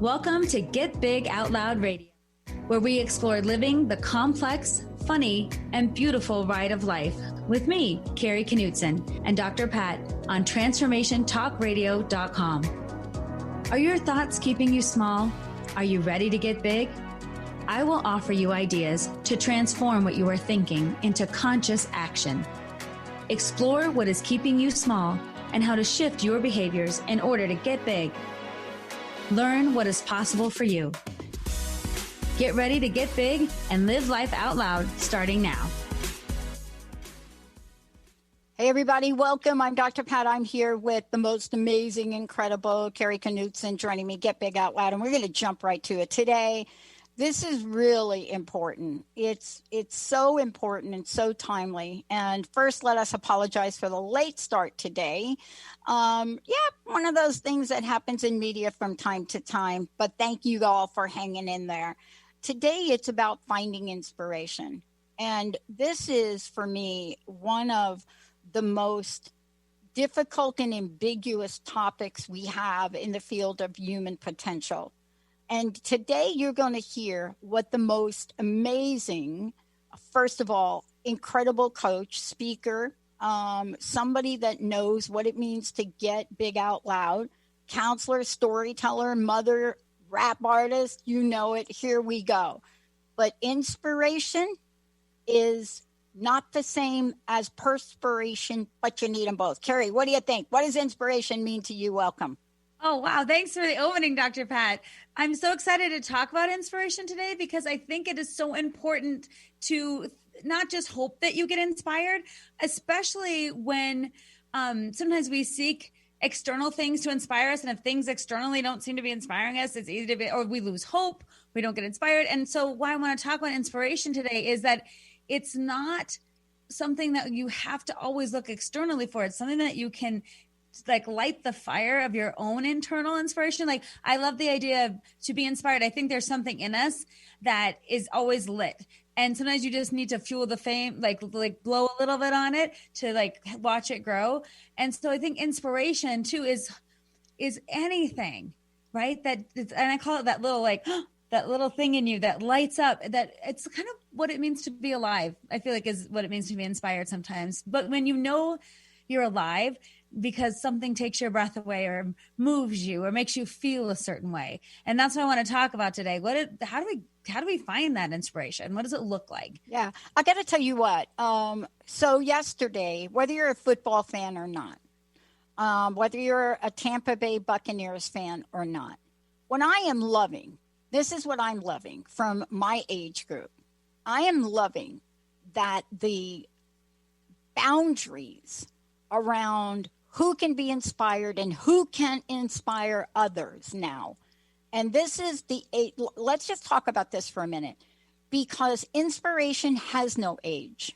Welcome to Get Big Out Loud Radio, where we explore living the complex, funny, and beautiful ride of life with me, Carrie Knutson, and Dr. Pat on TransformationTalkRadio.com. Are your thoughts keeping you small? Are you ready to get big? I will offer you ideas to transform what you are thinking into conscious action. Explore what is keeping you small and how to shift your behaviors in order to get big. Learn what is possible for you. Get ready to get big and live life out loud starting now. Hey, everybody. Welcome. I'm Dr. Pat. I'm here with the most amazing, incredible Carrie Knutson joining me, Get Big Out Loud. And we're going to jump right to it today. This is really important. It's so important and so timely. And first, let us apologize for the late start today. One of those things that happens in media from time to time. But thank you all for hanging in there. Today, it's about finding inspiration. And this is, for me, one of the most difficult and ambiguous topics we have in the field of human potential. And today you're going to hear what the most amazing, first of all, incredible coach, speaker, somebody that knows what it means to get big out loud, counselor, storyteller, mother, rap artist, you know it, here we go. But inspiration is not the same as perspiration, but you need them both. Carrie, what do you think? What does inspiration mean to you? Welcome. Oh, wow. Thanks for the opening, Dr. Pat. I'm so excited to talk about inspiration today because I think it is so important to not just hope that you get inspired, especially when sometimes we seek external things to inspire us. And if things externally don't seem to be inspiring us, it's easy to be, or we lose hope, we don't get inspired. And so why I want to talk about inspiration today is that it's not something that you have to always look externally for. It's something that you can light the fire of your own internal inspiration. I love the idea of to be inspired. I think there's something in us that is always lit. And sometimes you just need to fuel the flame, like blow a little bit on it to watch it grow. And so I think inspiration too is anything, right? And I call it that little that little thing in you that lights up, that it's kind of what it means to be alive. I feel like is what it means to be inspired sometimes. But when you know you're alive because something takes your breath away or moves you or makes you feel a certain way. And that's what I want to talk about today. How do we find that inspiration? What does it look like? Yeah, I got to tell you what. So yesterday, whether you're a football fan or not, whether you're a Tampa Bay Buccaneers fan or not, this is what I'm loving from my age group. I am loving that the boundaries around who can be inspired and who can inspire others now. And this is let's just talk about this for a minute, because inspiration has no age.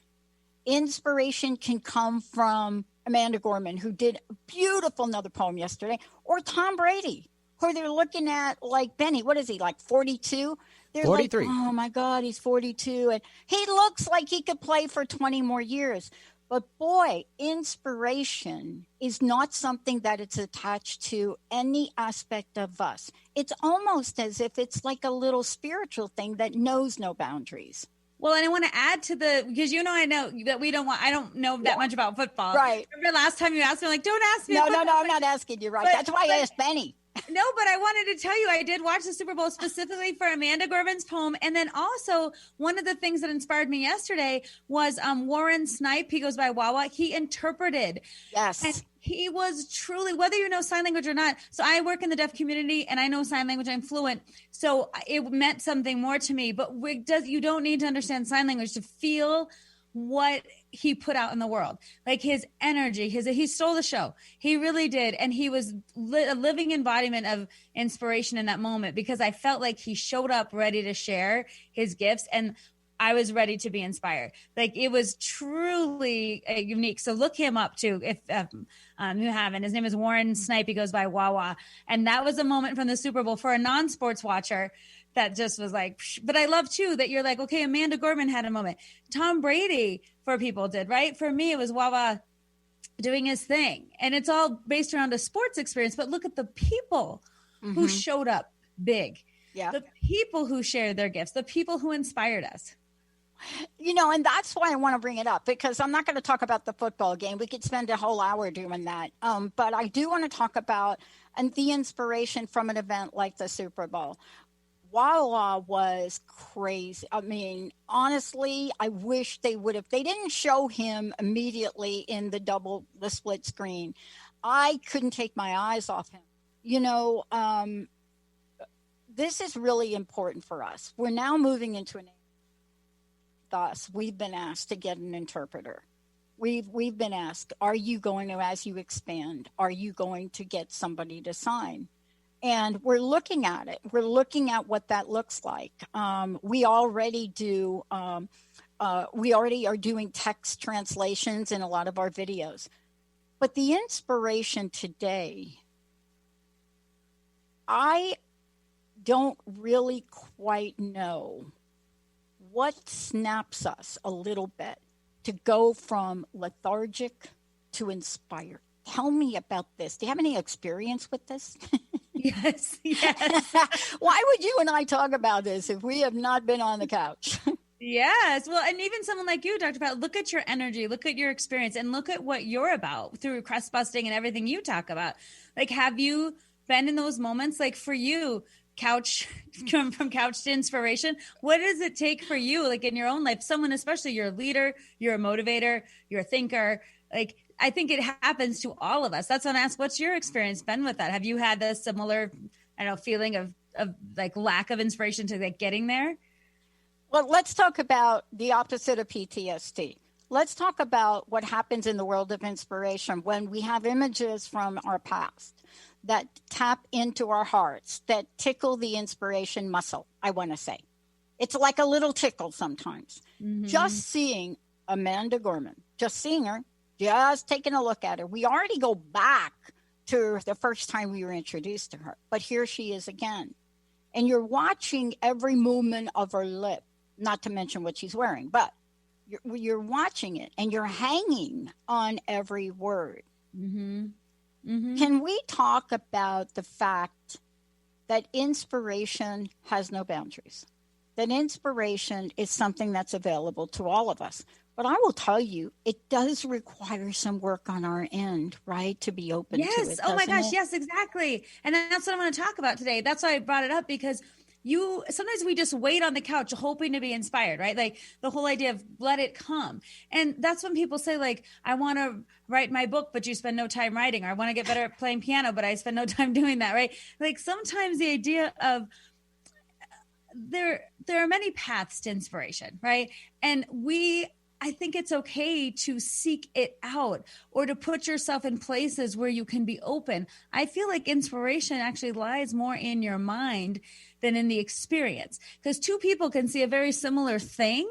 Inspiration can come from Amanda Gorman, who did a beautiful another poem yesterday, or Tom Brady, who they're looking at like Benny. What is he, 42? They're 43. Oh my God, he's 42. And he looks like he could play for 20 more years. But boy, inspiration is not something that it's attached to any aspect of us. It's almost as if it's like a little spiritual thing that knows no boundaries. Well, and I want to add to because I know that I don't know that much about football. Right. Remember last time you asked me, don't ask me. No, I'm not asking you, right? That's why I asked Benny. No, but I wanted to tell you, I did watch the Super Bowl specifically for Amanda Gorman's poem. And then also one of the things that inspired me yesterday was Warren Snipe. He goes by Wawa. He interpreted. Yes. And he was truly, whether you know sign language or not. So I work in the deaf community and I know sign language. I'm fluent. So it meant something more to me. But you don't need to understand sign language to feel what he put out in the world, like his energy, he stole the show. He really did. And he was a living embodiment of inspiration in that moment, because I felt like he showed up ready to share his gifts and I was ready to be inspired. It was truly unique. So look him up too. If you haven't, his name is Warren Snipe. He goes by Wawa. And that was a moment from the Super Bowl for a non-sports watcher that just was but I love too that you're okay, Amanda Gorman had a moment. Tom Brady for people did, right? For me, it was Wawa doing his thing. And it's all based around a sports experience, but look at the people who showed up big. Yeah. The people who shared their gifts, the people who inspired us. And that's why I want to bring it up, because I'm not going to talk about the football game. We could spend a whole hour doing that. But I do want to talk about the inspiration from an event like the Super Bowl. Wawa was crazy. I mean, honestly, I wish they didn't show him immediately in the split screen. I couldn't take my eyes off him. This is really important for us. We're now moving into an Thus, we've been asked to get an interpreter. We've been asked, are you going to, as you expand, are you going to get somebody to sign? And we're looking at it. We're looking at what that looks like. We already are doing text translations in a lot of our videos. But the inspiration today, I don't really quite know what snaps us a little bit to go from lethargic to inspired. Tell me about this. Do you have any experience with this? Yes. Why would you and I talk about this if we have not been on the couch? Yes. Well, and even someone like you, Dr. Pat, look at your energy, look at your experience, and look at what you're about through crust busting and everything you talk about. Like, have you been in those moments? Like for you, from couch to inspiration, what does it take for you, like in your own life? Someone, especially you're a leader, you're a motivator, you're a thinker. Like, I think it happens to all of us. That's when I ask, what's your experience been with that? Have you had a similar, feeling of like lack of inspiration to like getting there? Well, let's talk about the opposite of PTSD. Let's talk about what happens in the world of inspiration when we have images from our past that tap into our hearts, that tickle the inspiration muscle, I want to say. It's like a little tickle sometimes. Mm-hmm. Just seeing Amanda Gorman, just seeing her, just taking a look at her. We already go back to the first time we were introduced to her, but here she is again. And you're watching every movement of her lip, not to mention what she's wearing, but you're watching it and you're hanging on every word. Mm-hmm. Mm-hmm. Can we talk about the fact that inspiration has no boundaries? That inspiration is something that's available to all of us. But I will tell you, it does require some work on our end, right? To be open to it. Yes. Oh my gosh. Yes, exactly. And that's what I want to talk about today. That's why I brought it up, because sometimes we just wait on the couch hoping to be inspired, right? Like the whole idea of let it come. And that's when people say, like, I want to write my book, but you spend no time writing, or I want to get better at playing piano, but I spend no time doing that, right? Like sometimes the idea of there are many paths to inspiration, right? And I think it's okay to seek it out or to put yourself in places where you can be open. I feel like inspiration actually lies more in your mind than in the experience, because two people can see a very similar thing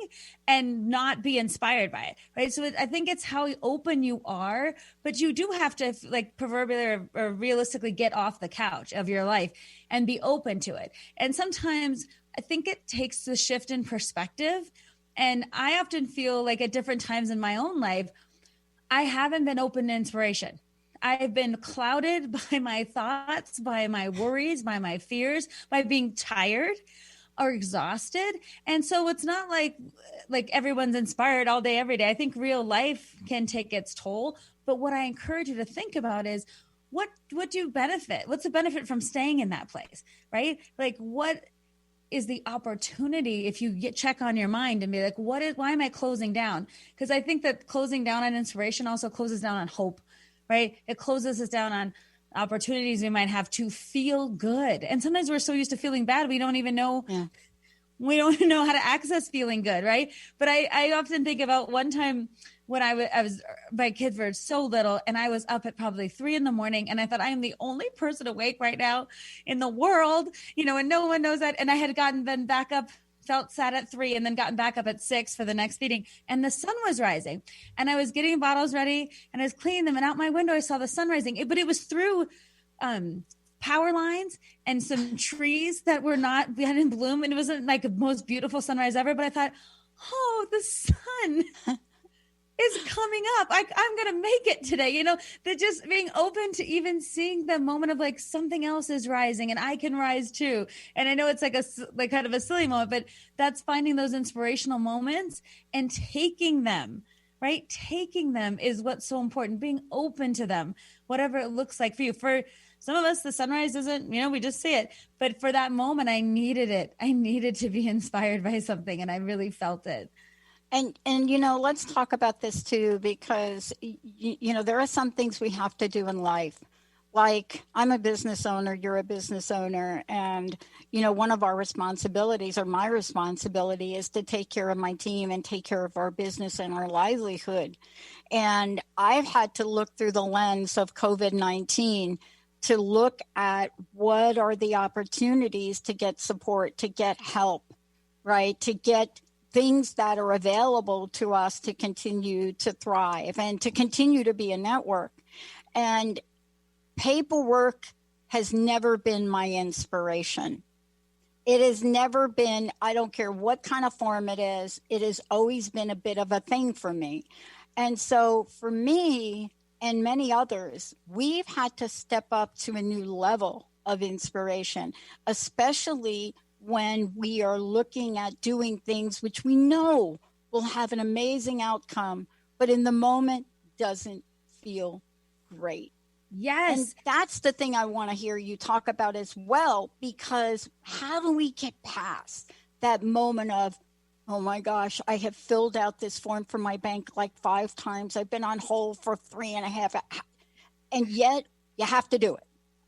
and not be inspired by it, right? So I think it's how open you are, but you do have to, like, proverbially or realistically get off the couch of your life and be open to it. And sometimes I think it takes the shift in perspective. And I often feel like at different times in my own life, I haven't been open to inspiration. I've been clouded by my thoughts, by my worries, by my fears, by being tired or exhausted. And so it's not like everyone's inspired all day, every day. I think real life can take its toll. But what I encourage you to think about is, what do you benefit? What's the benefit from staying in that place, right? Like, what is the opportunity if you check on your mind and be like, why am I closing down? Because I think that closing down on inspiration also closes down on hope, right? It closes us down on opportunities we might have to feel good. And sometimes we're so used to feeling bad, we don't even know. Yeah. We don't know how to access feeling good, right? But I often think about one time when I was my kids were so little, and I was up at probably 3 a.m, and I thought, I am the only person awake right now in the world, and no one knows that. And I had then back up, felt sad at 3, and then gotten back up at 6 for the next feeding, and the sun was rising, and I was getting bottles ready, and I was cleaning them, and out my window I saw the sun rising, but it was through power lines and some trees that were not yet in bloom, and it wasn't like the most beautiful sunrise ever, but I thought, oh, the sun. is coming up. I'm going to make it today. You know, that just being open to even seeing the moment of like something else is rising and I can rise too. And I know it's like kind of a silly moment, but that's finding those inspirational moments and taking them, right? Taking them is what's so important, being open to them, whatever it looks like for you. For some of us, the sunrise isn't, you know, we just see it. But for that moment, I needed it. I needed to be inspired by something and I really felt it. And you know, let's talk about this too, because you know, there are some things we have to do in life. Like, I'm a business owner, you're a business owner, and you know, one of our responsibilities, or my responsibility, is to take care of my team and take care of our business and our livelihood. And I've had to look through the lens of COVID-19 to look at what are the opportunities to get support, to get help, right? To get things that are available to us to continue to thrive and to continue to be a network. And paperwork has never been my inspiration. It has never been, I don't care what kind of form it has always been a bit of a thing for me. And so for me and many others, we've had to step up to a new level of inspiration, especially when we are looking at doing things which we know will have an amazing outcome, but in the moment doesn't feel great. Yes. And that's the thing I want to hear you talk about as well, because how do we get past that moment of, oh my gosh, I have filled out this form for my bank like 5 times. I've been on hold for 3.5 hours, and yet you have to do it.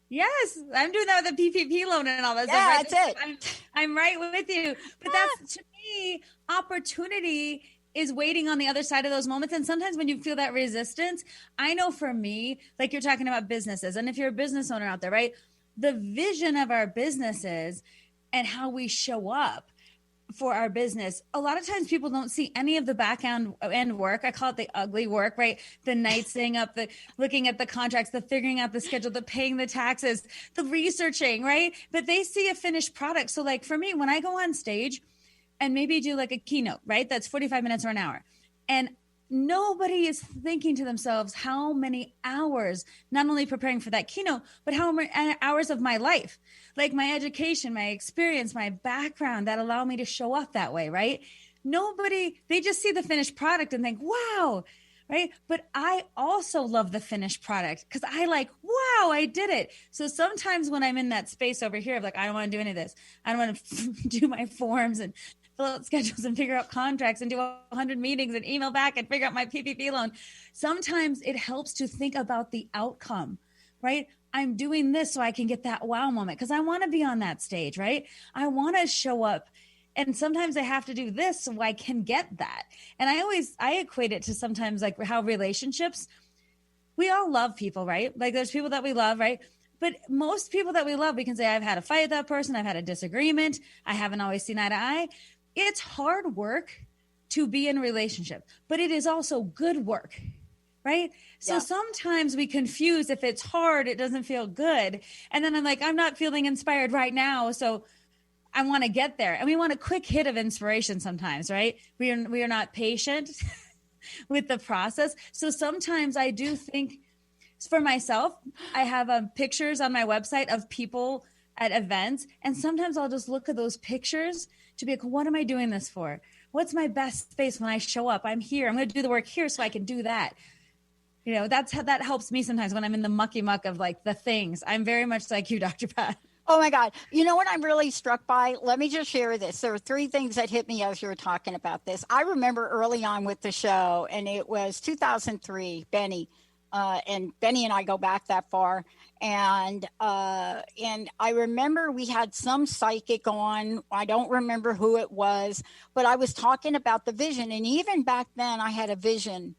Yes, I'm doing that with a PPP loan and all that Yeah, stuff. Right? That's it. I'm right with you. But that's, to me, opportunity is waiting on the other side of those moments. And sometimes when you feel that resistance, I know for me, like you're talking about businesses, and if you're a business owner out there, right, the vision of our businesses and how we show up for our business, a lot of times people don't see any of the back end work. I call it the ugly work, right? The night staying up, the looking at the contracts, the figuring out the schedule, the paying the taxes, the researching, right? But they see a finished product. So like for me, when I go on stage and maybe do like a keynote, right? That's 45 minutes or an hour. And nobody is thinking to themselves how many hours, not only preparing for that keynote, but how many hours of my life, like my education, my experience, my background that allow me to show up that way, right? Nobody, they just see the finished product and think, wow, right? But I also love the finished product because I like, wow, I did it. So sometimes when I'm in that space over here of like, I don't want to do any of this. I don't want to do my forms and fill out schedules and figure out contracts and do 100 meetings and email back and figure out my PPP loan. Sometimes it helps to think about the outcome, right? I'm doing this so I can get that wow moment because I want to be on that stage, right? I want to show up. And sometimes I have to do this so I can get that. And I equate it to sometimes like how relationships, we all love people, right? Like there's people that we love, right? But most people that we love, we can say, I've had a fight with that person. I've had a disagreement. I haven't always seen eye to eye. It's hard work to be in a relationship, but it is also good work, right? So sometimes we confuse if it's hard, it doesn't feel good. And then I'm like, I'm not feeling inspired right now. So I want to get there. And we want a quick hit of inspiration sometimes, right? We are not patient with the process. So sometimes I do think for myself, I have pictures on my website of people at events. And sometimes I'll just look at those pictures to be like, what am I doing this for? What's my best space when I show up? I'm here. I'm going to do the work here so I can do that. You know, that's how that helps me sometimes when I'm in the mucky muck of like the things. I'm very much like you, Dr. Pat. Oh my God. You know what I'm really struck by? Let me just share this. There are 3 things that hit me as you were talking about this. I remember early on with the show, and it was 2003, Benny. And Benny and I go back that far. And I remember we had some psychic on. I don't remember who it was, but I was talking about the vision. And even back then I had a vision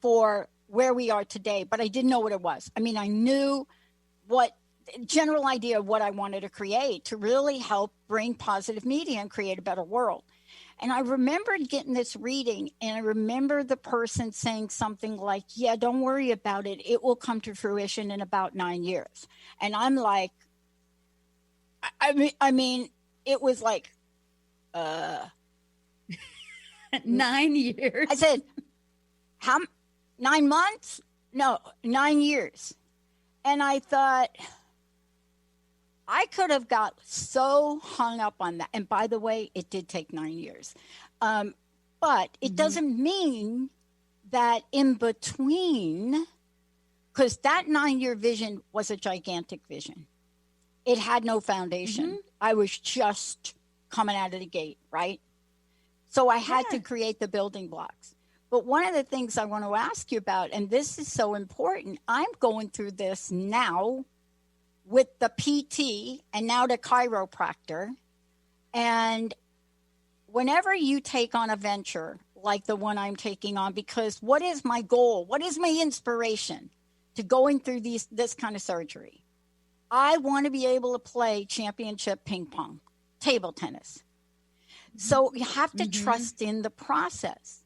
for where we are today, but I didn't know what it was. I mean, I knew what general idea of what I wanted to create to really help bring positive media and create a better world. And I remembered getting this reading, and I remember the person saying something like, yeah, don't worry about it. It will come to fruition in about 9 years. And I'm like, I mean, it was like, 9 years. I said, how 9 months? No, 9 years. And I thought, I could have got so hung up on that. And by the way, it did take 9 years. But it doesn't mean that in between, because that 9-year vision was a gigantic vision. It had no foundation. I was just coming out of the gate, right? So I had to create the building blocks. But one of the things I want to ask you about, and this is so important, I'm going through this now with the PT and now the chiropractor. And whenever you take on a venture like the one I'm taking on, because what is my goal? What is my inspiration to going through this kind of surgery? I want to be able to play championship ping pong, table tennis. So you have to trust in the process.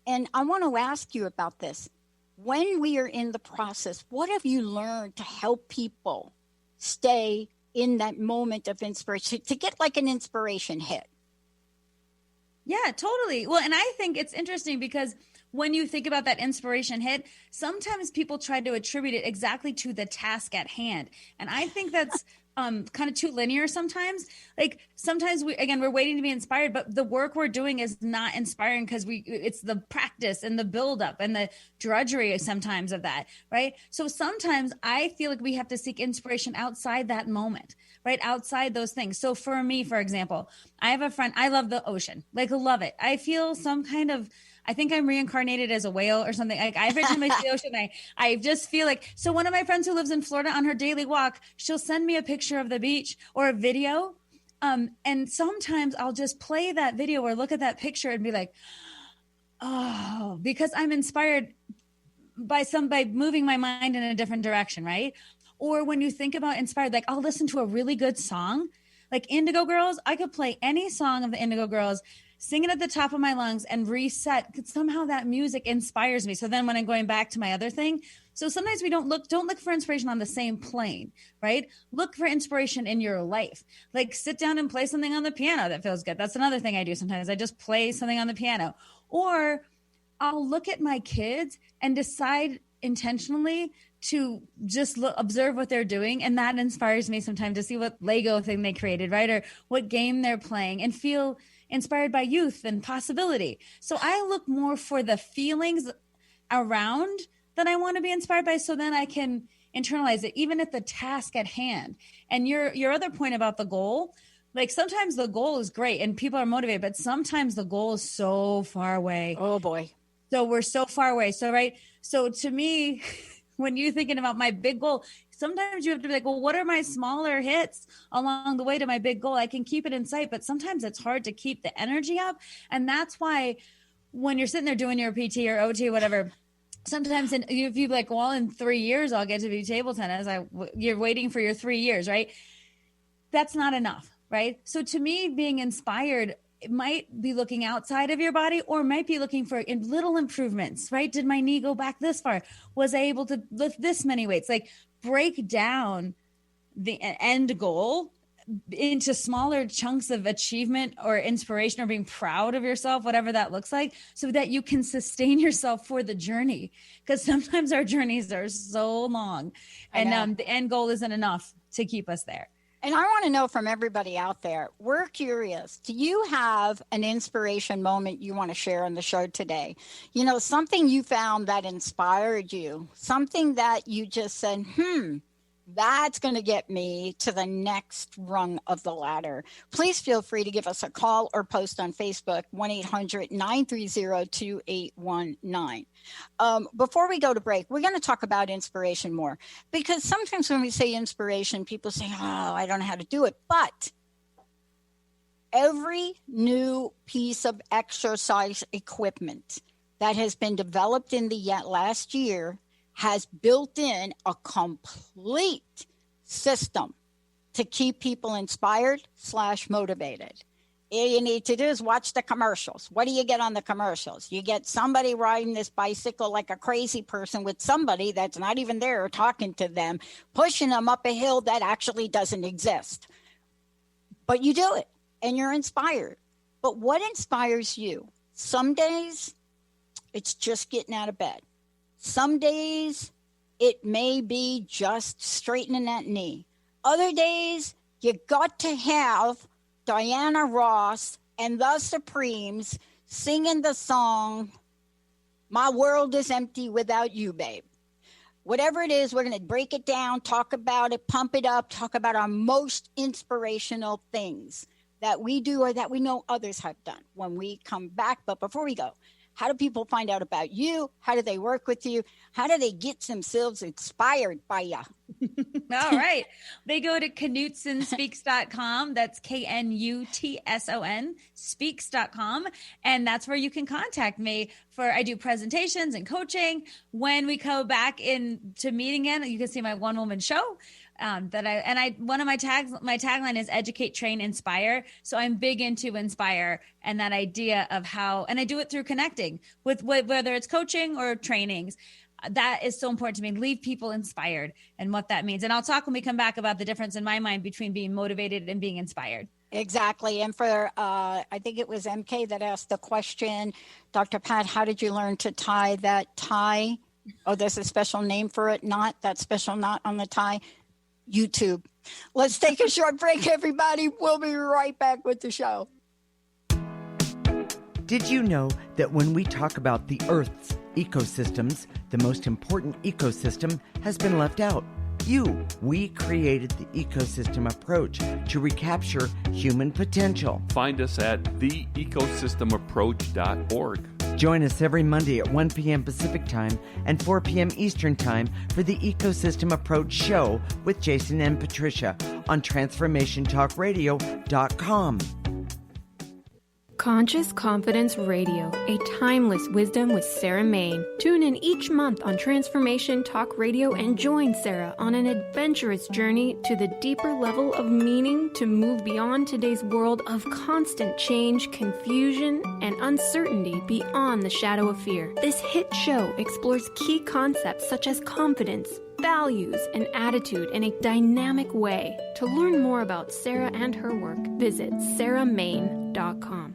And I want to ask you about this. When we are in the process, what have you learned to help people stay in that moment of inspiration, to get like an inspiration hit? Yeah, totally. Well, and I think it's interesting because when you think about that inspiration hit, sometimes people try to attribute it exactly to the task at hand. And I think that's kind of too linear sometimes. Like sometimes we're waiting to be inspired, but the work we're doing is not inspiring because it's the practice and the buildup and the drudgery sometimes of that, right? So sometimes I feel like we have to seek inspiration outside that moment, right? Outside those things. So for me, for example, I have a friend, I love the ocean, like love it. I feel some kind of, I think I'm reincarnated as a whale or something. Like every time I see the ocean, I just feel like, so one of my friends who lives in Florida, on her daily walk, she'll send me a picture of the beach or a video. And sometimes I'll just play that video or look at that picture and be like, oh, because I'm inspired by moving my mind in a different direction. Right. Or when you think about inspired, like I'll listen to a really good song, like Indigo Girls. I could play any song of the Indigo Girls, sing it at the top of my lungs and reset. Somehow that music inspires me. So then when I'm going back to my other thing, so sometimes we don't look for inspiration on the same plane, right? Look for inspiration in your life. Like sit down and play something on the piano that feels good. That's another thing I do sometimes. I just play something on the piano. Or I'll look at my kids and decide intentionally to just observe what they're doing. And that inspires me sometimes to see what Lego thing they created, right? Or what game they're playing and feel inspired by youth and possibility. So I look more for the feelings around that I want to be inspired by, so then I can internalize it, even at the task at hand. And your other point about the goal, like sometimes the goal is great and people are motivated, but sometimes the goal is so far away. Oh boy. So we're so far away. So, right. So to me, when you're thinking about my big goal, sometimes you have to be like, well, what are my smaller hits along the way to my big goal? I can keep it in sight, but sometimes it's hard to keep the energy up. And that's why when you're sitting there doing your PT or OT, whatever, sometimes if you're like, well, in 3 years, I'll get to be table tennis. You're waiting for your 3 years, right? That's not enough, right? So to me, being inspired, it might be looking outside of your body or might be looking for little improvements, right? Did my knee go back this far? Was I able to lift this many weights? Like break down the end goal into smaller chunks of achievement or inspiration or being proud of yourself, whatever that looks like, so that you can sustain yourself for the journey. Because sometimes our journeys are so long and the end goal isn't enough to keep us there. And I want to know from everybody out there, we're curious, do you have an inspiration moment you want to share on the show today? You know, something you found that inspired you, something that you just said, that's going to get me to the next rung of the ladder. Please feel free to give us a call or post on Facebook, 1-800-930-2819. Before we go to break, we're going to talk about inspiration more, because sometimes when we say inspiration, people say, oh, I don't know how to do it. But every new piece of exercise equipment that has been developed in the last year has built in a complete system to keep people inspired/motivated. All you need to do is watch the commercials. What do you get on the commercials? You get somebody riding this bicycle like a crazy person with somebody that's not even there talking to them, pushing them up a hill that actually doesn't exist. But you do it and you're inspired. But what inspires you? Some days it's just getting out of bed. Some days it may be just straightening that knee. Other days you got to have Diana Ross and the Supremes singing the song, My World is Empty Without You, Babe. Whatever it is, we're going to break it down, talk about it, pump it up, talk about our most inspirational things that we do or that we know others have done when we come back. But before we go, how do people find out about you? How do they work with you? How do they get themselves inspired by you? All right. They go to knutsonspeaks.com. That's KNUTSON speaks.com. And that's where you can contact me I do presentations and coaching. When we go back into meeting again, you can see my one woman show. One of my tagline is educate, train, inspire. So I'm big into inspire and that idea of how, and I do it through connecting with whether it's coaching or trainings. That is so important to me. Leave people inspired and what that means. And I'll talk when we come back about the difference in my mind between being motivated and being inspired. Exactly. And for, I think it was MK that asked the question, Dr. Pat, how did you learn to tie that tie? Oh, there's a special name for it. Not that special knot on the tie. YouTube. Let's take a short break, everybody. We'll be right back with the show. Did you know that when we talk about the Earth's ecosystems, the most important ecosystem has been left out? We created the ecosystem approach to recapture human potential. Find us at theecosystemapproach.org. Join us every Monday at 1 p.m. Pacific Time and 4 p.m. Eastern Time for the Ecosystem Approach Show with Jason and Patricia on TransformationTalkRadio.com. Conscious Confidence Radio, a timeless wisdom with Sarah Main. Tune in each month on Transformation Talk Radio and join Sarah on an adventurous journey to the deeper level of meaning to move beyond today's world of constant change, confusion, and uncertainty beyond the shadow of fear. This hit show explores key concepts such as confidence, values, and attitude in a dynamic way. To learn more about Sarah and her work, visit sarahmain.com.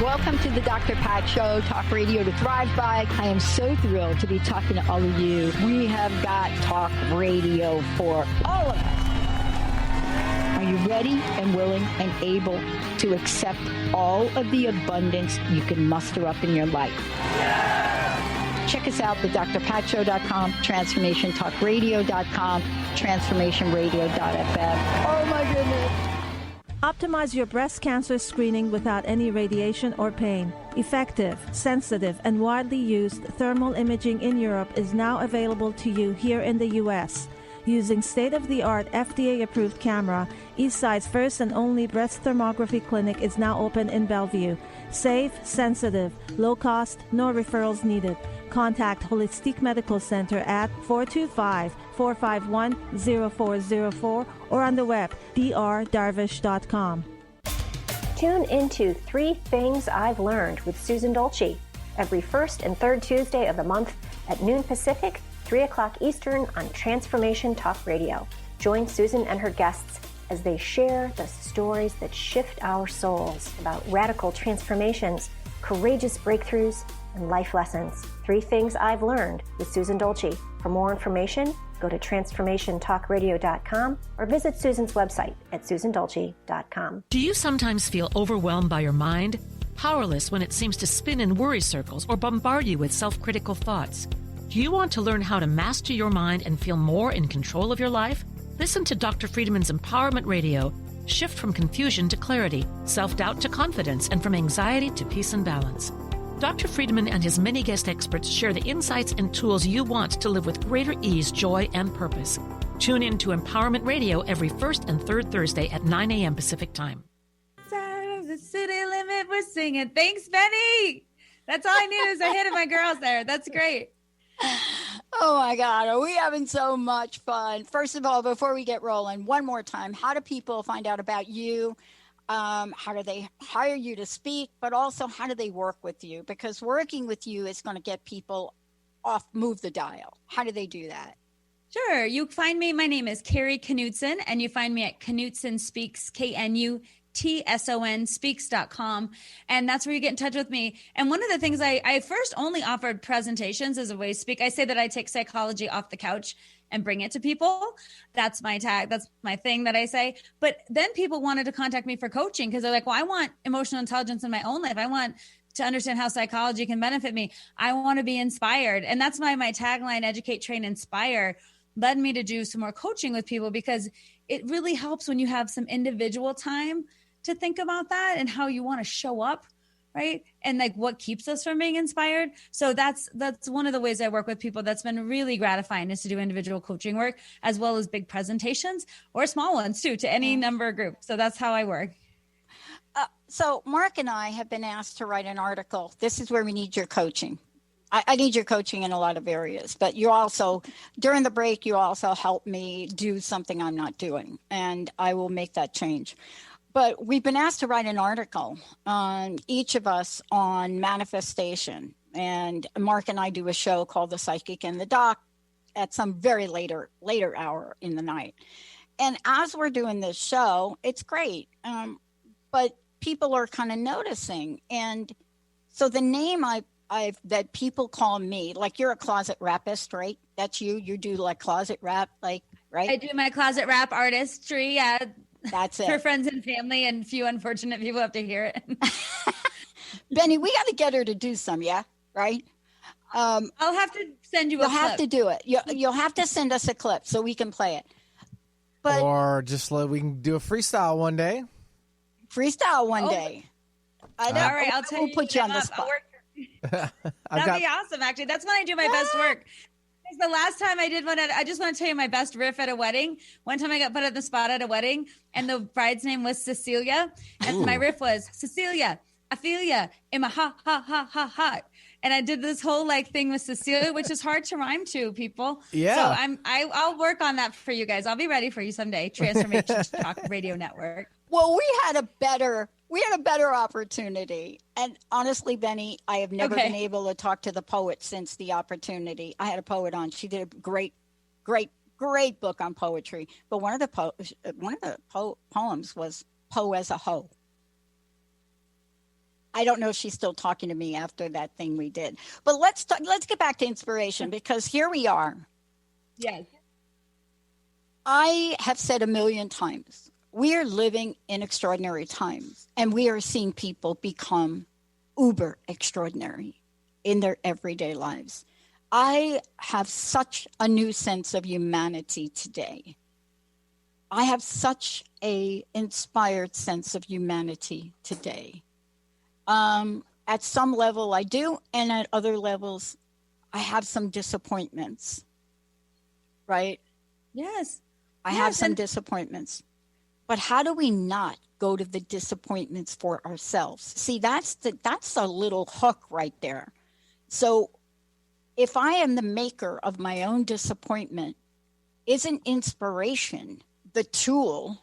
Welcome to the Dr. Pat Show, Talk Radio to Thrive By. I am so thrilled to be talking to all of you. We have got talk radio for all of us. Are you ready and willing and able to accept all of the abundance you can muster up in your life? Yeah! Check us out at drpatshow.com, transformationtalkradio.com, transformationradio.fm. Oh my goodness. Optimize your breast cancer screening without any radiation or pain. Effective, sensitive, and widely used thermal imaging in Europe is now available to you here in the U.S. Using state-of-the-art FDA-approved camera, Eastside's first and only breast thermography clinic is now open in Bellevue. Safe, sensitive, low cost, no referrals needed. Contact Holistic Medical Center at 425-451-0404 or on the web drdarvish.com. Tune into 3 Things I've Learned with Susan Dolce every first and third Tuesday of the month at noon Pacific, 3 o'clock Eastern on Transformation Talk Radio. Join Susan and her guests as they share the stories that shift our souls about radical transformations, courageous breakthroughs, and life lessons. 3 Things I've Learned with Susan Dolce. For more information, go to transformationtalkradio.com or visit Susan's website at susandolce.com. Do you sometimes feel overwhelmed by your mind? Powerless when it seems to spin in worry circles or bombard you with self-critical thoughts? Do you want to learn how to master your mind and feel more in control of your life? Listen to Dr. Friedman's Empowerment Radio. Shift from confusion to clarity, self-doubt to confidence, and from anxiety to peace and balance. Dr. Friedman and his many guest experts share the insights and tools you want to live with greater ease, joy, and purpose. Tune in to Empowerment Radio every first and third Thursday at 9 a.m. Pacific Time. The city limit, we're singing. Thanks, Benny. That's all I need is a hit of my girls there. That's great. Oh my God, are we having so much fun? First of all, before we get rolling, one more time, how do people find out about you? How do they hire you to speak, but also how do they work with you? Because working with you is going to get people move the dial. How do they do that? Sure. You find me. My name is Carrie Knutson, and you find me at Knutson Speaks, KNUTSON TSONspeaks.com. And that's where you get in touch with me. And one of the things I first only offered presentations as a way to speak. I say that I take psychology off the couch and bring it to people. That's my tag. That's my thing that I say. But then people wanted to contact me for coaching because they're like, well, I want emotional intelligence in my own life. I want to understand how psychology can benefit me. I want to be inspired. And that's why my tagline, educate, train, inspire, led me to do some more coaching with people, because it really helps when you have some individual time to think about that and how you want to show up, right? And like what keeps us from being inspired. So that's one of the ways I work with people that's been really gratifying, is to do individual coaching work as well as big presentations or small ones too, to any number of groups. So that's how I work. So Mark and I have been asked to write an article. This is where we need your coaching. I need your coaching in a lot of areas, but you also, during the break, you also help me do something I'm not doing, and I will make that change. But we've been asked to write an article on each of us on manifestation. And Mark and I do a show called The Psychic and the Doc at some very later hour in the night. And as we're doing this show, it's great. But people are kind of noticing. And so the name that people call me, like you're a closet rapist, right? That's you. You do like closet rap, like, right? I do my closet rap artistry. Yeah. That's it. For friends and family, and few unfortunate people have to hear it. Benny, we got to get her to do some, yeah? Right? I'll have to send you a clip. You'll have to do it. You'll have to send us a clip so we can play it. But or just we can do a freestyle one day. Freestyle one day. I know. All right, I'll tell you. We'll put you on the spot. That'd be awesome, actually. That's when I do my best work. The last time I did one, I just want to tell you my best riff at a wedding. One time I got put on the spot at a wedding, and the bride's name was Cecilia. And my riff was, Cecilia, I feel ya in my ha, ha, ha, ha, ha. And I did this whole like thing with Cecilia, which is hard to rhyme to, people. Yeah. So I'll work on that for you guys. I'll be ready for you someday. Transformation Talk Radio Network. Well, we had a better opportunity. And honestly, Benny, I have never been able to talk to the poet since the opportunity. I had a poet on. She did a great book on poetry. But one of the poems was "Poe as a Hoe." I don't know if she's still talking to me after that thing we did. But let's get back to inspiration, because here we are. Yes. I have said a million times, we are living in extraordinary times, and we are seeing people become uber extraordinary in their everyday lives. I have such a new sense of humanity today. I have such a inspired sense of humanity today. At some level I do, and at other levels I have some disappointments, right? Yes. I have some disappointments. But how do we not go to the disappointments for ourselves? See, that's a little hook right there. So if I am the maker of my own disappointment, isn't inspiration the tool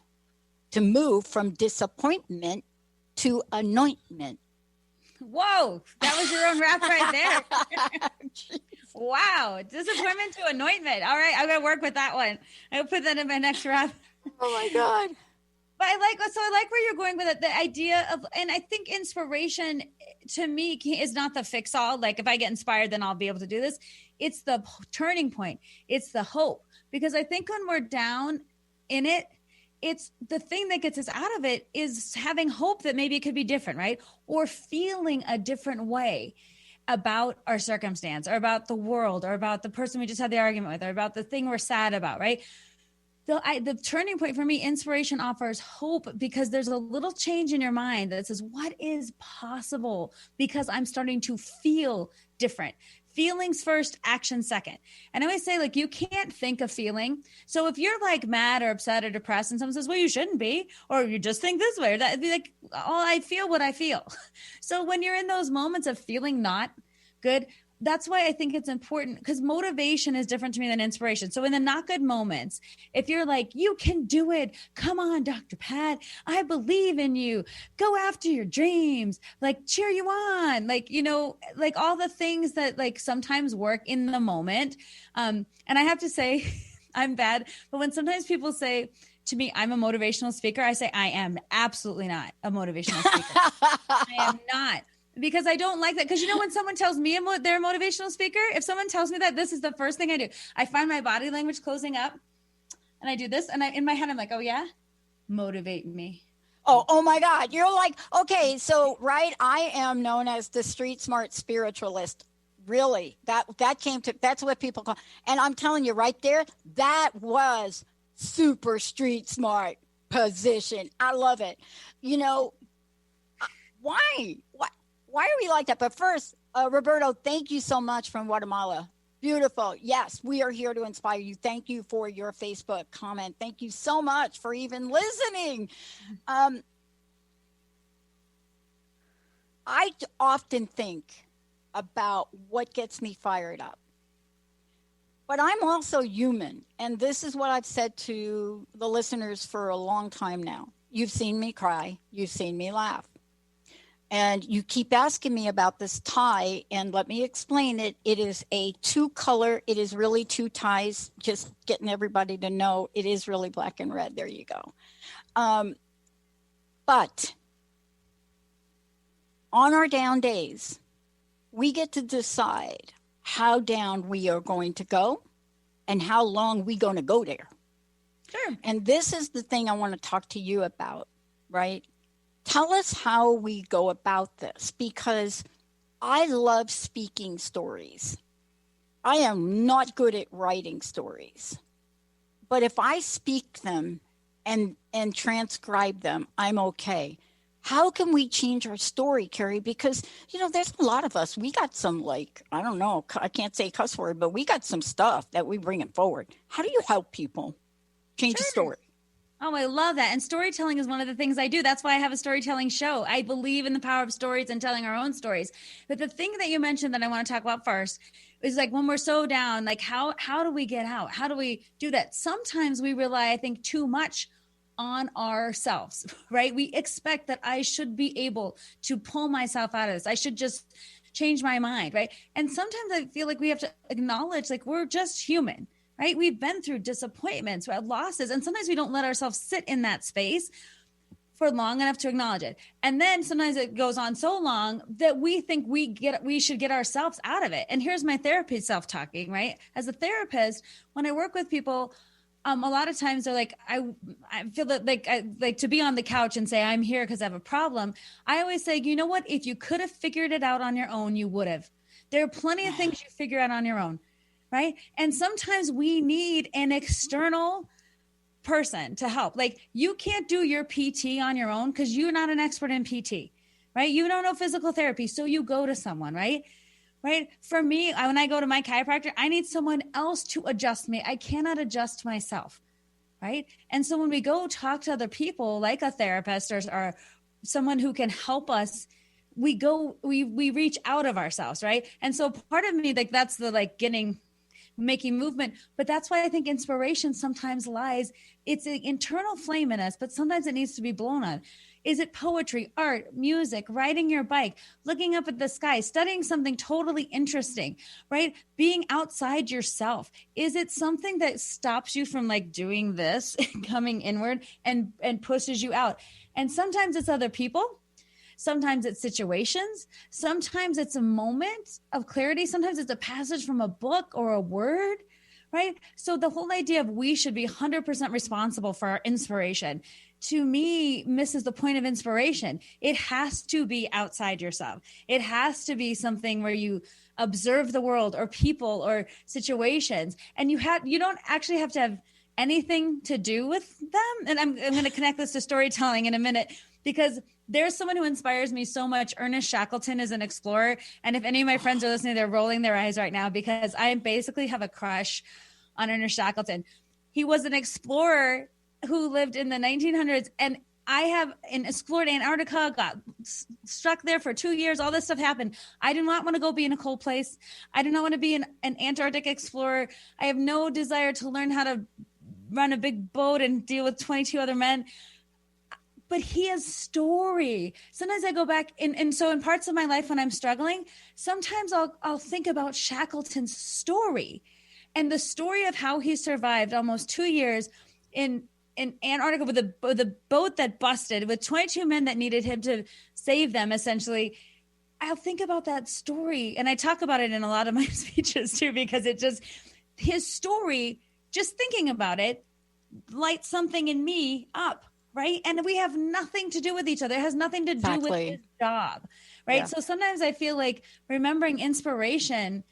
to move from disappointment to anointment? Whoa, that was your own rap right there. Wow, disappointment to anointment. All right, I'm going to work with that one. I'll put that in my next rap. Oh my God. But I like where you're going with it. The idea of, and I think inspiration to me is not the fix all. Like if I get inspired, then I'll be able to do this. It's the turning point. It's the hope. Because I think when we're down in it, it's the thing that gets us out of it is having hope that maybe it could be different, right? Or feeling a different way about our circumstance or about the world or about the person we just had the argument with or about the thing we're sad about, right? The turning point for me, inspiration offers hope because there's a little change in your mind that says, what is possible? Because I'm starting to feel different. Feelings first, action second. And I always say, like, you can't think a feeling. So if you're like mad or upset or depressed and someone says, well, you shouldn't be, or you just think this way, or that, be like, oh, I feel what I feel. So when you're in those moments of feeling not good, that's why I think it's important, because motivation is different to me than inspiration. So in the not good moments, if you're like, you can do it, come on, Dr. Pat, I believe in you, go after your dreams, like cheer you on, like, you know, like all the things that like sometimes work in the moment. And I have to say, I'm bad. But when sometimes people say to me, I'm a motivational speaker, I say, I am absolutely not a motivational speaker. I am not. Because I don't like that. Because when someone tells me they're a motivational speaker, if someone tells me that, this is the first thing I do. I find my body language closing up and I do this. And in my head, I'm like, oh yeah, motivate me. Oh my God. You're like, okay, so, right. I am known as the street smart spiritualist. Really, that's what people call. And I'm telling you right there, that was super street smart position. I love it. Why are we like that? But first, Roberto, thank you so much from Guatemala. Beautiful. Yes, we are here to inspire you. Thank you for your Facebook comment. Thank you so much for even listening. I often think about what gets me fired up. But I'm also human. And this is what I've said to the listeners for a long time now. You've seen me cry. You've seen me laugh. And you keep asking me about this tie, and let me explain it. It is a 2-color. It is really 2 ties, just getting everybody to know it is really black and red. There you go. But on our down days, we get to decide how down we are going to go and how long we're going to go there. Sure. And this is the thing I want to talk to you about, right? Tell us how we go about this, because I love speaking stories. I am not good at writing stories. But if I speak them and transcribe them, I'm okay. How can we change our story, Carrie? Because, there's a lot of us. We got some, I don't know, I can't say cuss word, but we got some stuff that we bring it forward. How do you help people change a story? Oh, I love that. And storytelling is one of the things I do. That's why I have a storytelling show. I believe in the power of stories and telling our own stories. But the thing that you mentioned that I want to talk about first is when we're so down, how do we get out? How do we do that? Sometimes we rely, I think, too much on ourselves, right? We expect that I should be able to pull myself out of this. I should just change my mind, right? And sometimes I feel like we have to acknowledge, we're just human. Right? We've been through disappointments, losses, and sometimes we don't let ourselves sit in that space for long enough to acknowledge it. And then sometimes it goes on so long that we think we should get ourselves out of it. And here's my therapy self-talking, right? As a therapist, when I work with people, a lot of times they're like, I feel that I like to be on the couch and say, I'm here because I have a problem. I always say, you know what? If you could have figured it out on your own, you would have. There are plenty of things you figure out on your own. Right. And sometimes we need an external person to help. You can't do your PT on your own because you're not an expert in PT, right? You don't know physical therapy. So you go to someone, right? Right. For me, when I go to my chiropractor, I need someone else to adjust me. I cannot adjust myself. Right. And so when we go talk to other people, like a therapist or someone who can help us, we reach out of ourselves. Right. And so part of me, that's the making movement. But that's why I think inspiration sometimes lies. It's an internal flame in us, but sometimes it needs to be blown on. Is it poetry, art, music, riding your bike, looking up at the sky, studying something totally interesting, right? Being outside yourself. Is it something that stops you from doing this, coming inward and pushes you out? And sometimes it's other people. Sometimes it's situations. Sometimes it's a moment of clarity. Sometimes it's a passage from a book or a word, right? So the whole idea of we should be 100% responsible for our inspiration, to me, misses the point of inspiration. It has to be outside yourself. It has to be something where you observe the world or people or situations. And you don't actually have to have anything to do with them. And I'm going to connect this to storytelling in a minute, because there's someone who inspires me so much. Ernest Shackleton is an explorer. And if any of my friends are listening, they're rolling their eyes right now, because I basically have a crush on Ernest Shackleton. He was an explorer who lived in the 1900s. And I have explored Antarctica, got stuck there for 2 years. All this stuff happened. I do not want to go be in a cold place. I do not want to be an Antarctic explorer. I have no desire to learn how to run a big boat and deal with 22 other men. But he has story. Sometimes I go back and so in parts of my life when I'm struggling, sometimes I'll think about Shackleton's story. And the story of how he survived almost 2 years in Antarctica with a boat that busted with 22 men that needed him to save them, essentially. I'll think about that story. And I talk about it in a lot of my speeches too, because his story, just thinking about it, lights something in me up, right? And we have nothing to do with each other. It has nothing to do with his job, right? Yeah. So sometimes I feel like remembering inspiration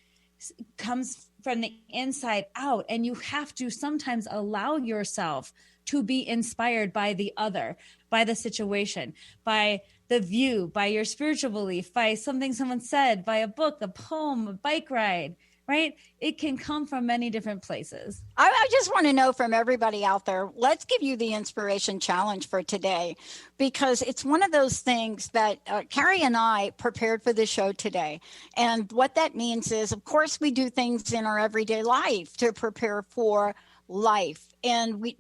comes from the inside out, and you have to sometimes allow yourself to be inspired by the other, by the situation, by the view, by your spiritual belief, by something someone said, by a book, a poem, a bike ride, right? It can come from many different places. I just want to know from everybody out there, let's give you the inspiration challenge for today, because it's one of those things that Carrie and I prepared for the show today. And what that means is, of course, we do things in our everyday life to prepare for life. And we,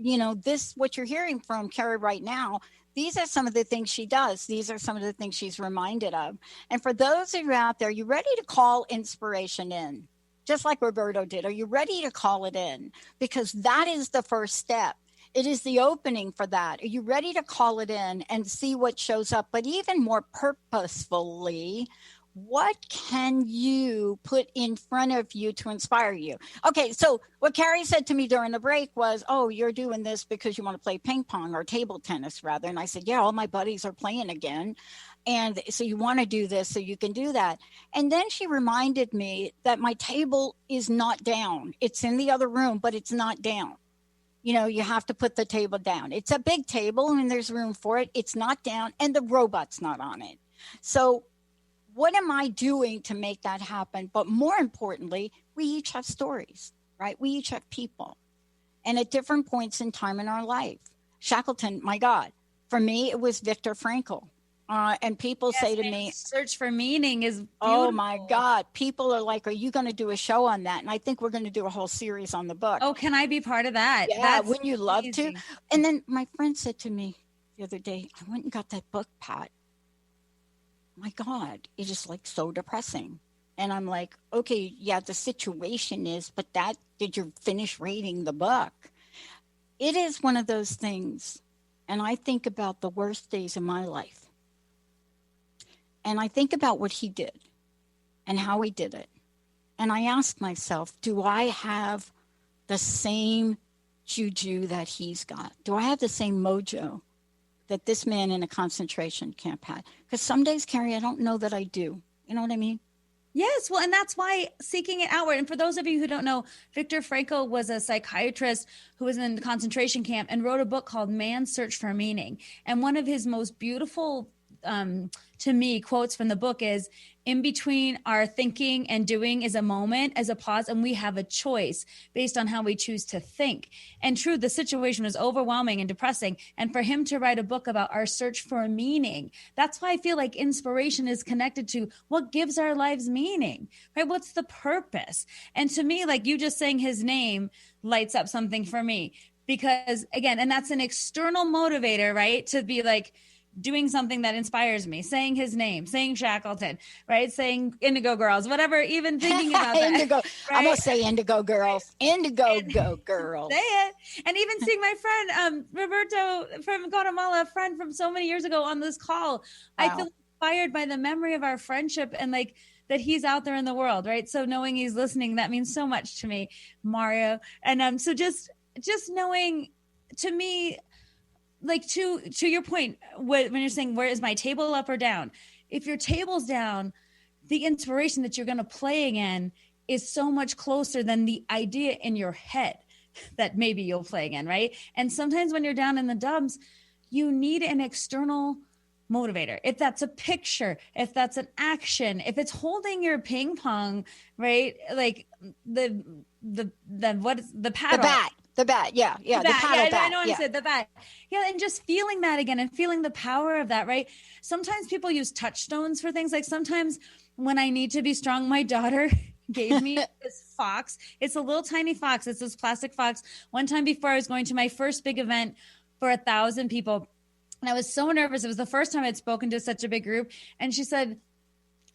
what you're hearing from Carrie right now, these are some of the things she does. These are some of the things she's reminded of. And for those of you out there, you ready to call inspiration in? Just like Roberto did. Are you ready to call it in? Because that is the first step. It is the opening for that. Are you ready to call it in and see what shows up? But even more purposefully, what can you put in front of you to inspire you? Okay, so what Carrie said to me during the break was, oh, you're doing this because you want to play ping pong or table tennis rather. And I said, yeah, all my buddies are playing again. And so you want to do this so you can do that. And then she reminded me that my table is not down. It's in the other room, but it's not down. You have to put the table down. It's a big table and there's room for it. It's not down and the robot's not on it. So what am I doing to make that happen? But more importantly, we each have stories, right? We each have people. And at different points in time in our life. Shackleton, my God, for me, it was Viktor Frankl. And people say to me, search for meaning is beautiful. Oh my God. People are like, are you going to do a show on that? And I think we're going to do a whole series on the book. Oh, can I be part of that? Yeah, wouldn't you love to? And then my friend said to me the other day, I went and got that book, Pat. My God, it is like so depressing. And I'm like, okay, yeah, the situation is, but did you finish reading the book? It is one of those things. And I think about the worst days of my life. And I think about what he did and how he did it. And I ask myself, do I have the same juju that he's got? Do I have the same mojo that this man in a concentration camp had? Because some days, Carrie, I don't know that I do. You know what I mean? Yes. Well, and that's why seeking it outward. And for those of you who don't know, Viktor Frankl was a psychiatrist who was in a concentration camp and wrote a book called Man's Search for Meaning. And one of his most beautiful to me, quotes from the book is, in between our thinking and doing is a moment, as a pause, and we have a choice based on how we choose to think. And true, the situation was overwhelming and depressing. And for him to write a book about our search for meaning, that's why I feel like inspiration is connected to what gives our lives meaning, right? What's the purpose? And to me, like you just saying his name lights up something for me, because again, and that's an external motivator, right? To be like, doing something that inspires me, saying his name, saying Shackleton, right? Saying Indigo Girls, whatever, even thinking about that. Indigo. Right? I'm going to say Indigo Girls. Indigo Girls. Say it. And even seeing my friend, Roberto from Guatemala, a friend from so many years ago on this call, wow. I feel inspired by the memory of our friendship and like that he's out there in the world, right? So knowing he's listening, that means so much to me, Mario. And so just knowing, to me, like to your point, when you're saying, where is my table, up or down? If your table's down, the inspiration that you're going to play again is so much closer than the idea in your head that maybe you'll play again, right? And sometimes when you're down in the dumps, you need an external motivator. If that's a picture, if that's an action, if it's holding your ping pong, right? Like the what is the paddle? The bat, yeah. The paddle bat. I know what I said, the bat. Yeah, and just feeling that again and feeling the power of that, right? Sometimes people use touchstones for things. Like sometimes when I need to be strong, my daughter gave me this fox. It's a little tiny fox. It's this plastic fox. One time before I was going to my first big event for 1,000 people, and I was so nervous. It was the first time I'd spoken to such a big group. And she said,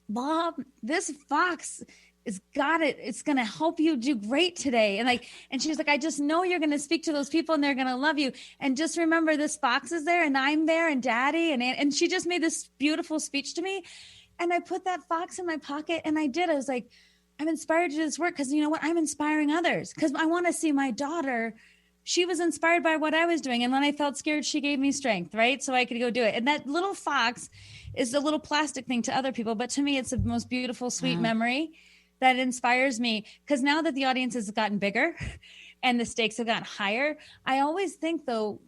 Bob, this fox it's going to help you do great today. And she's like, I just know you're going to speak to those people and they're going to love you. And just remember, this fox is there and I'm there and daddy. And she just made this beautiful speech to me. And I put that fox in my pocket and I was like, I'm inspired to do this work. Cause you know what? I'm inspiring others because I want to see my daughter. She was inspired by what I was doing. And when I felt scared, she gave me strength, right? So I could go do it. And that little fox is a little plastic thing to other people. But to me, it's the most beautiful, sweet memory that inspires me. Because now that the audience has gotten bigger and the stakes have gotten higher, I always think, though,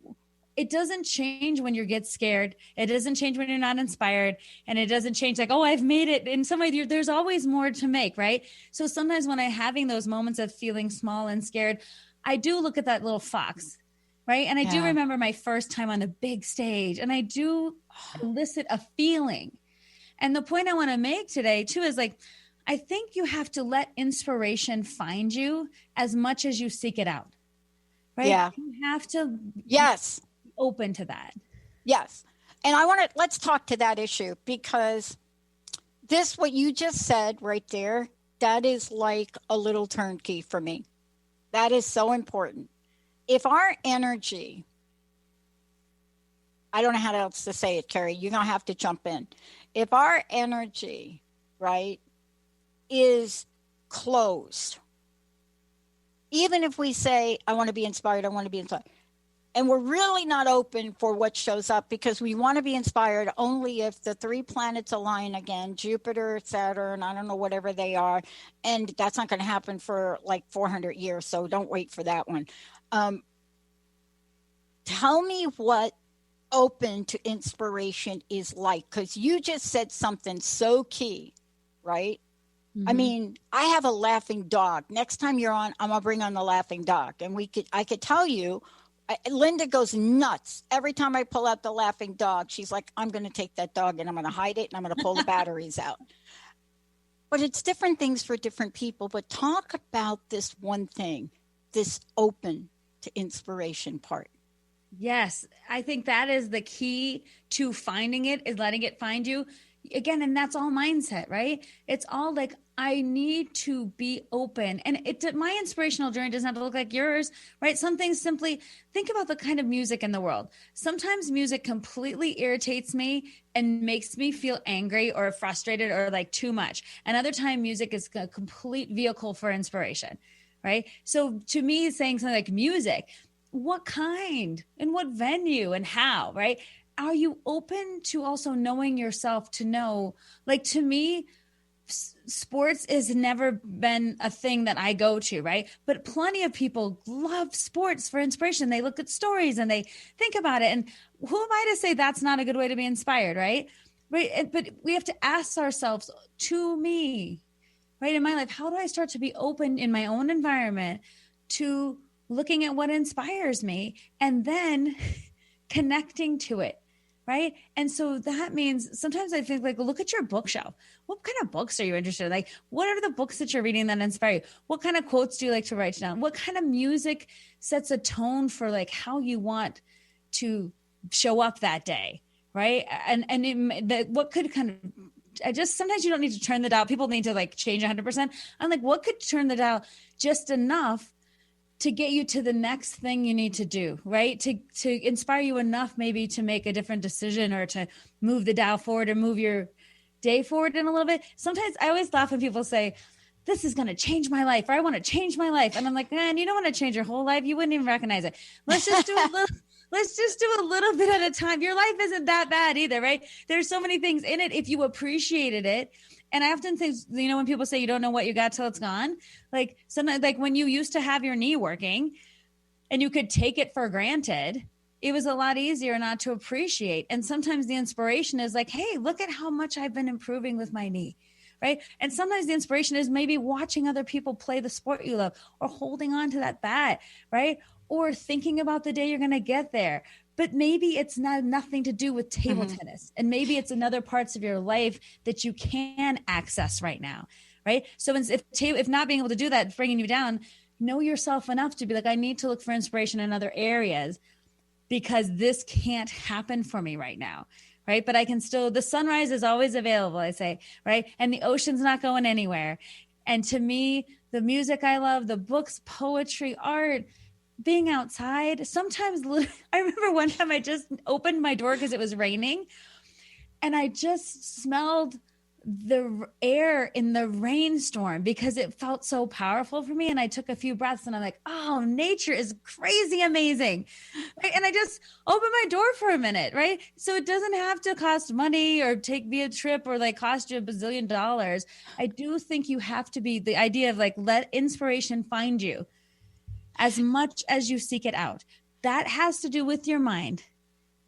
it doesn't change when you get scared. It doesn't change when you're not inspired. And it doesn't change like, oh, I've made it. In some way, there's always more to make, right? So sometimes when I'm having those moments of feeling small and scared, I do look at that little fox, right? And I do remember my first time on the big stage, and I do elicit a feeling. And the point I want to make today, too, is like, I think you have to let inspiration find you as much as you seek it out, right? Yeah. You have to be open to that. Yes. And let's talk to that issue, because what you just said right there, that is like a little turnkey for me. That is so important. If our energy, I don't know how else to say it, Carrie, you're going to have to jump in. If our energy, right, is closed, even if we say, I want to be inspired, and we're really not open for what shows up, because we want to be inspired only if the 3 planets align again, Jupiter, Saturn, I don't know, whatever they are. And that's not going to happen for like 400 years. So don't wait for that one. Tell me what open to inspiration is like, because you just said something so key, right? I mean, I have a laughing dog. Next time you're on, I'm going to bring on the laughing dog. And I could tell you, Linda goes nuts every time I pull out the laughing dog. She's like, I'm going to take that dog and I'm going to hide it and I'm going to pull the batteries out. But it's different things for different people. But talk about this one thing, this open to inspiration part. Yes, I think that is the key to finding it, is letting it find you. Again, and that's all mindset, right? It's all like, I need to be open. And my inspirational journey doesn't have to look like yours, right? Some things simply, think about the kind of music in the world. Sometimes music completely irritates me and makes me feel angry or frustrated or like too much. And other time, music is a complete vehicle for inspiration, right? So to me, saying something like music, what kind and what venue and how, right? Are you open to also knowing yourself to know, like, to me, sports has never been a thing that I go to, right? But plenty of people love sports for inspiration. They look at stories and they think about it. And who am I to say that's not a good way to be inspired, right? Right. But we have to ask ourselves, to me, right, in my life, how do I start to be open in my own environment to looking at what inspires me and then connecting to it? Right. And so that means sometimes I think, like, look at your bookshelf. What kind of books are you interested in? Like, what are the books that you're reading that inspire you? What kind of quotes do you like to write down? What kind of music sets a tone for like how you want to show up that day? Right. What could kind of, sometimes you don't need to turn the dial. People need to like change 100%. I'm like, what could turn the dial just enough to get you to the next thing you need to do, right? To inspire you enough maybe to make a different decision or to move the dial forward or move your day forward in a little bit. Sometimes I always laugh when people say, this is going to change my life, or I want to change my life. And I'm like, man, you don't want to change your whole life. You wouldn't even recognize it. Let's just do a little. Let's just do a little bit at a time. Your life isn't that bad either, right? There's so many things in it if you appreciated it. And I often think, you know, when people say you don't know what you got till it's gone, like sometimes, like when you used to have your knee working and you could take it for granted, it was a lot easier not to appreciate. And sometimes the inspiration is like, hey, look at how much I've been improving with my knee, right? And sometimes the inspiration is maybe watching other people play the sport you love, or holding on to that bat, right? Or thinking about the day you're going to get there. But maybe it's nothing to do with table tennis. And maybe it's in other parts of your life that you can access right now, right? So if not being able to do that, bringing you down, know yourself enough to be like, I need to look for inspiration in other areas because this can't happen for me right now, right? But I can still, the sunrise is always available, I say, right? And the ocean's not going anywhere. And to me, the music I love, the books, poetry, art, being outside. Sometimes I remember one time I just opened my door because it was raining, and I just smelled the air in the rainstorm because it felt so powerful for me. And I took a few breaths and I'm like, oh, nature is crazy amazing. Right? And I just opened my door for a minute, right? So it doesn't have to cost money or take me a trip or like cost you $1 bazillion. I do think you have to be the idea of like, let inspiration find you as much as you seek it out. That has to do with your mind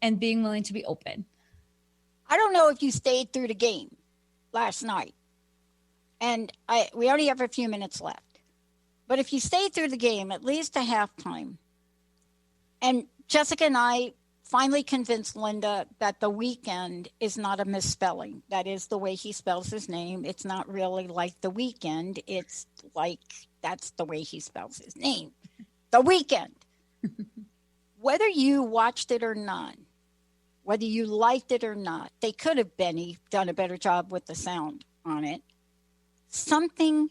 and being willing to be open. I don't know if you stayed through the game last night, and we only have a few minutes left, but if you stayed through the game at least a halftime, and Jessica and I finally convinced Linda that the weekend is not a misspelling. That is the way he spells his name. It's not really like the weekend. It's like that's the way he spells his name. The weekend. Whether you watched it or not, whether you liked it or not, they could have, Benny, done a better job with the sound on it. Something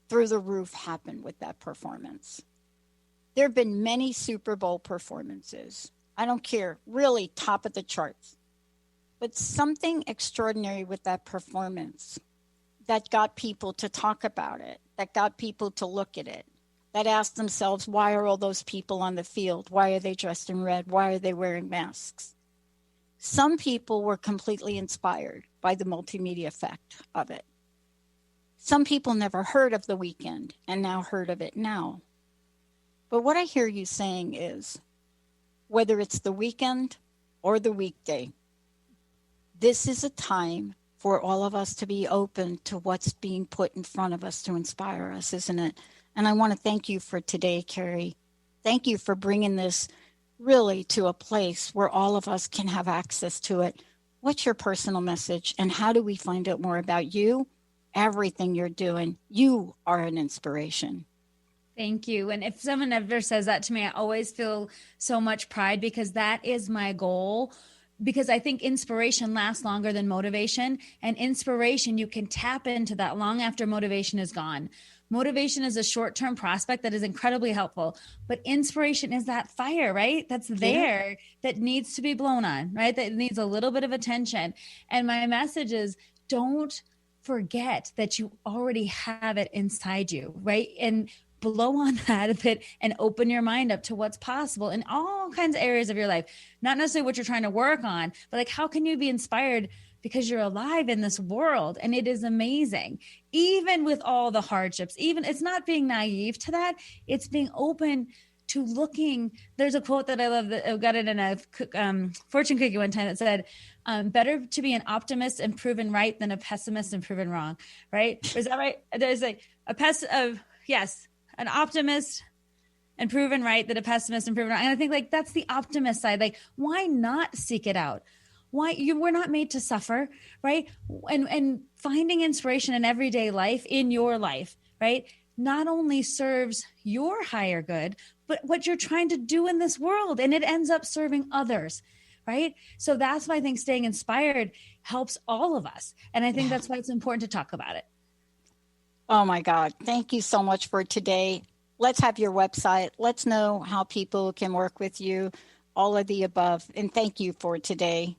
through the roof happened with that performance. There have been many Super Bowl performances. I don't care, really top of the charts. But something extraordinary with that performance that got people to talk about it, that got people to look at it, that asked themselves, why are all those people on the field? Why are they dressed in red? Why are they wearing masks? Some people were completely inspired by the multimedia effect of it. Some people never heard of The Weeknd and now heard of it now. But what I hear you saying is, whether it's the weekend or the weekday, this is a time for all of us to be open to what's being put in front of us to inspire us, isn't it? And I want to thank you for today, Carrie. Thank you for bringing this really to a place where all of us can have access to it. What's your personal message, and how do we find out more about you? Everything you're doing, you are an inspiration. Thank you. And if someone ever says that to me, I always feel so much pride because that is my goal. Because I think inspiration lasts longer than motivation, and inspiration, you can tap into that long after motivation is gone. Motivation is a short-term prospect that is incredibly helpful, but inspiration is that fire, right? That's there that needs to be blown on, right? That needs a little bit of attention. And my message is, don't forget that you already have it inside you, right? And blow on that a bit and open your mind up to what's possible in all kinds of areas of your life. Not necessarily what you're trying to work on, but like, how can you be inspired because you're alive in this world? And it is amazing. Even with all the hardships, even it's not being naive to that. It's being open to looking. There's a quote that I love that I got it in a fortune cookie one time that said, better to be an optimist and proven right than a pessimist and proven wrong. Right? Is that right? There's like yes, an optimist and proven right than a pessimist and proven wrong. And I think like that's the optimist side. Like, why not seek it out? We're not made to suffer, right? And finding inspiration in everyday life, in your life, right, not only serves your higher good, but what you're trying to do in this world, and it ends up serving others, right? So that's why I think staying inspired helps all of us, and I think that's why it's important to talk about it. Oh my God! Thank you so much for today. Let's have your website. Let's know how people can work with you. All of the above, and thank you for today.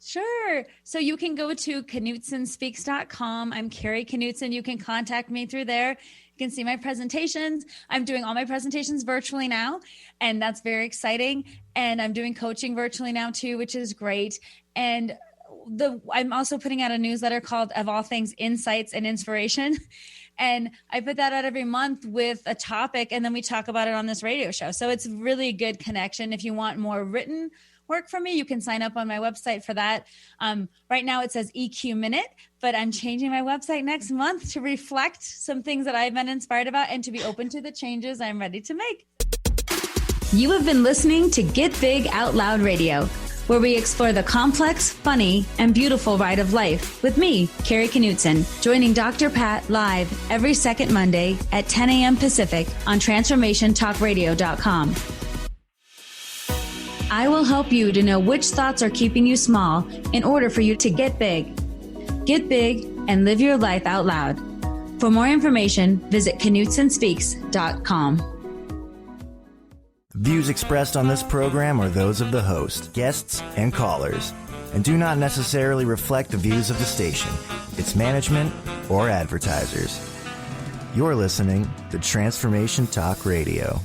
Sure. So you can go to KnutsenSpeaks.com. I'm Carrie Knutsen. You can contact me through there. You can see my presentations. I'm doing all my presentations virtually now, and that's very exciting. And I'm doing coaching virtually now too, which is great. And I'm also putting out a newsletter called, of all things, Insights and Inspiration. And I put that out every month with a topic, and then we talk about it on this radio show. So it's really a good connection. If you want more written work from me, you can sign up on my website for that. Right now it says EQ Minute, but I'm changing my website next month to reflect some things that I've been inspired about and to be open to the changes I'm ready to make. You have been listening to Get Big Out Loud Radio, where we explore the complex, funny, and beautiful ride of life with me, Carrie Knutsen, joining Dr. Pat live every second Monday at 10 a.m. Pacific on TransformationTalkRadio.com. I will help you to know which thoughts are keeping you small in order for you to get big. Get big and live your life out loud. For more information, visit KnutsenSpeaks.com. Views expressed on this program are those of the host, guests, and callers, and do not necessarily reflect the views of the station, its management, or advertisers. You're listening to Transformation Talk Radio.